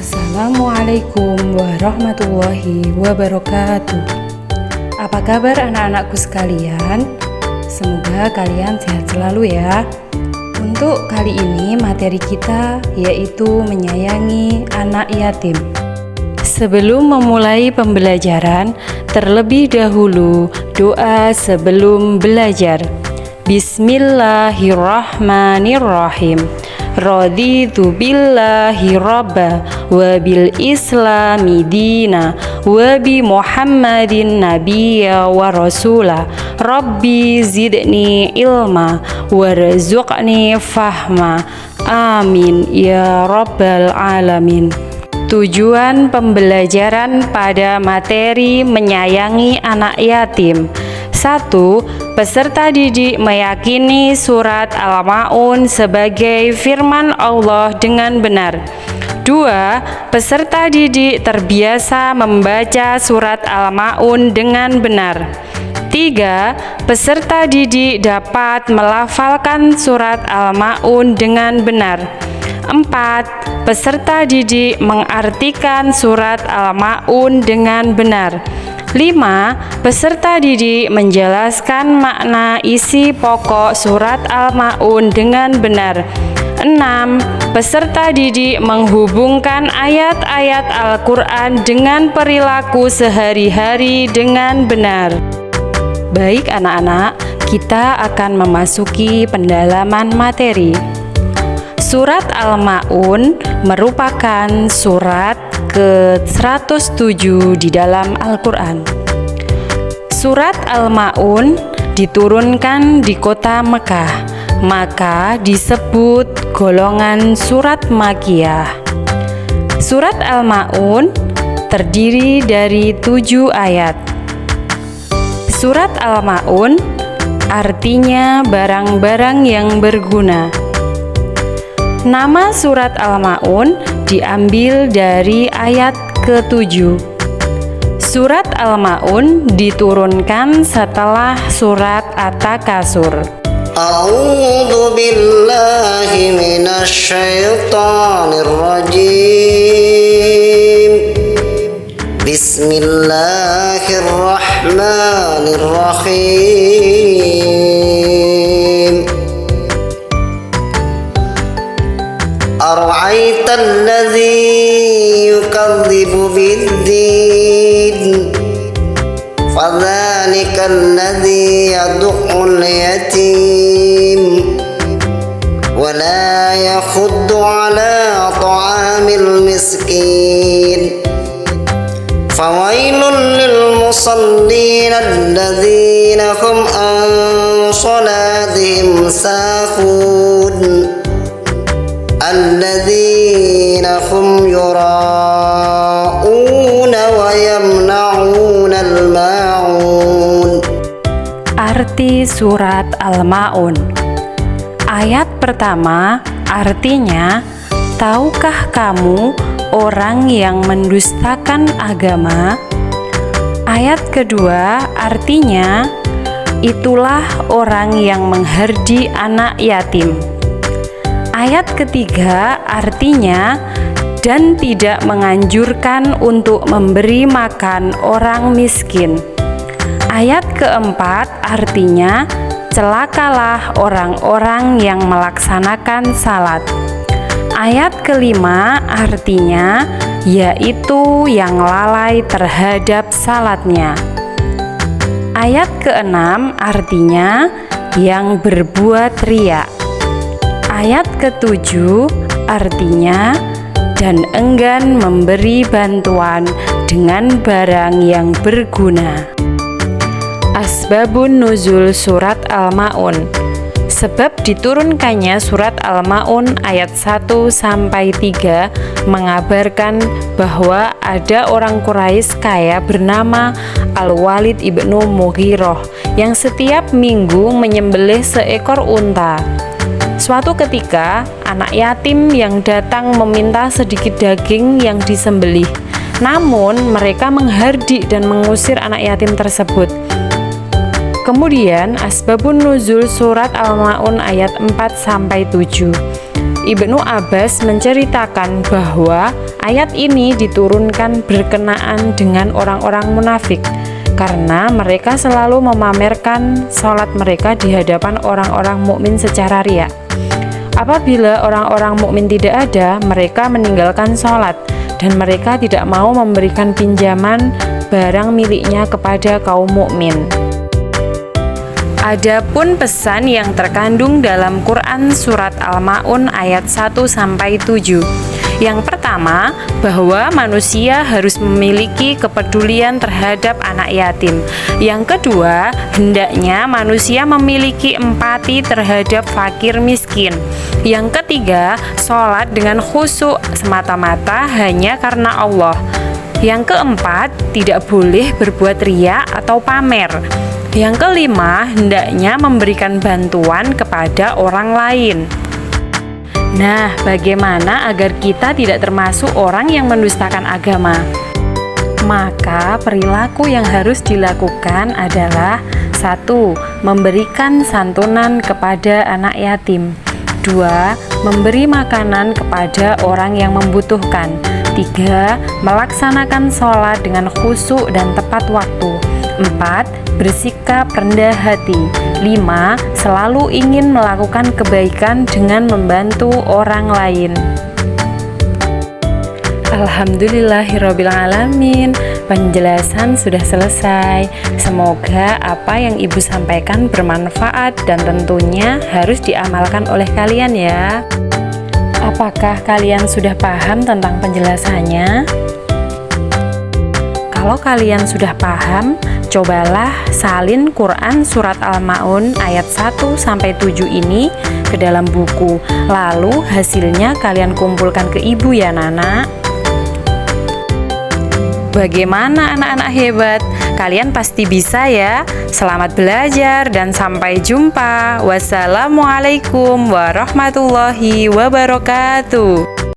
Assalamualaikum warahmatullahi wabarakatuh. Apa kabar anak-anakku sekalian? Semoga kalian sehat selalu ya. Untuk kali ini materi kita yaitu menyayangi anak yatim. Sebelum memulai pembelajaran, terlebih dahulu doa sebelum belajar. Bismillahirrahmanirrahim. Raditu billahi rabba wa bil islami dina wa bi muhammadin nabiyya wa rasula rabbi zidni ilma warzuqni fahma amin ya rabbal alamin. Tujuan pembelajaran pada materi menyayangi anak yatim. 1. Peserta didik meyakini surat Al-Ma'un sebagai firman Allah dengan benar. 2. Peserta didik terbiasa membaca surat Al-Ma'un dengan benar. 3. Peserta didik dapat melafalkan surat Al-Ma'un dengan benar. 4. Peserta didik mengartikan surat Al-Ma'un dengan benar. 5. Peserta didik menjelaskan makna isi pokok surat Al-Ma'un dengan benar. 6. Peserta didik menghubungkan ayat-ayat Al-Quran dengan perilaku sehari-hari dengan benar. Baik anak-anak, kita akan memasuki pendalaman materi. Surat Al-Ma'un merupakan surat ke-107 di dalam Al-Quran. Surat Al-Ma'un diturunkan di kota Mekah, maka disebut golongan surat Makkiyah. Surat Al-Ma'un terdiri dari 7 ayat. Surat Al-Ma'un artinya barang-barang yang berguna. Nama surat Al-Ma'un diambil dari ayat ke-7. Surat Al-Ma'un diturunkan setelah surat At-Takasur. A'udzu billahi minasy syaithanir rajim. Bismillahirrahmanirrahim. أرأيت الذي يكذب بالدين فذلك الذي يدع اليتيم ولا يحض على طعام المسكين فويل للمصلين الذين هم عن صلاتهم ساهون الذين هم يراءون ويمنعون الماعون. Arti surat Al-Ma'un. Ayat pertama artinya, tahukah kamu orang yang mendustakan agama? Ayat kedua artinya, itulah orang yang menghardi anak yatim. Ayat ketiga artinya, dan tidak menganjurkan untuk memberi makan orang miskin. Ayat keempat artinya, celakalah orang-orang yang melaksanakan salat. Ayat kelima artinya, yaitu yang lalai terhadap salatnya. Ayat keenam artinya, yang berbuat riya. Ayat ketujuh artinya, dan enggan memberi bantuan dengan barang yang berguna. Asbabun nuzul surat Al-Ma'un. Sebab diturunkannya surat Al-Ma'un ayat 1-3 mengabarkan bahwa ada orang Quraisy kaya bernama Al-Walid ibnu Mughirah yang setiap minggu menyembelih seekor unta. Suatu ketika, anak yatim yang datang meminta sedikit daging yang disembelih. Namun, mereka menghardik dan mengusir anak yatim tersebut. Kemudian, asbabun nuzul surat Al-Ma'un ayat 4-7. Ibnu Abbas menceritakan bahwa ayat ini diturunkan berkenaan dengan orang-orang munafik karena mereka selalu memamerkan sholat mereka di hadapan orang-orang mukmin secara riya. Apabila orang-orang mukmin tidak ada, mereka meninggalkan sholat dan mereka tidak mau memberikan pinjaman barang miliknya kepada kaum mukmin. Adapun pesan yang terkandung dalam Quran surat Al-Ma'un ayat 1-7. Yang pertama, bahwa manusia harus memiliki kepedulian terhadap anak yatim. Yang kedua, hendaknya manusia memiliki empati terhadap fakir miskin. Yang ketiga, sholat dengan khusyuk semata-mata hanya karena Allah. Yang keempat, tidak boleh berbuat riya atau pamer. Yang kelima, hendaknya memberikan bantuan kepada orang lain. Nah, bagaimana agar kita tidak termasuk orang yang mendustakan agama? Maka perilaku yang harus dilakukan adalah 1. Memberikan santunan kepada anak yatim. 2. Memberi makanan kepada orang yang membutuhkan. 3. Melaksanakan sholat dengan khusyuk dan tepat waktu. 4. Bersikap rendah hati. 5. Selalu ingin melakukan kebaikan dengan membantu orang lain. Alhamdulillahirrabbilalamin. Penjelasan sudah selesai. Semoga apa yang Ibu sampaikan bermanfaat dan tentunya harus diamalkan oleh kalian ya. Apakah kalian sudah paham tentang penjelasannya? Kalau kalian sudah paham, cobalah salin Quran surat Al-Ma'un ayat 1-7 ini ke dalam buku. Lalu hasilnya kalian kumpulkan ke ibu ya Nana. Bagaimana anak-anak hebat? Kalian pasti bisa ya. Selamat belajar dan sampai jumpa. Wassalamualaikum warahmatullahi wabarakatuh.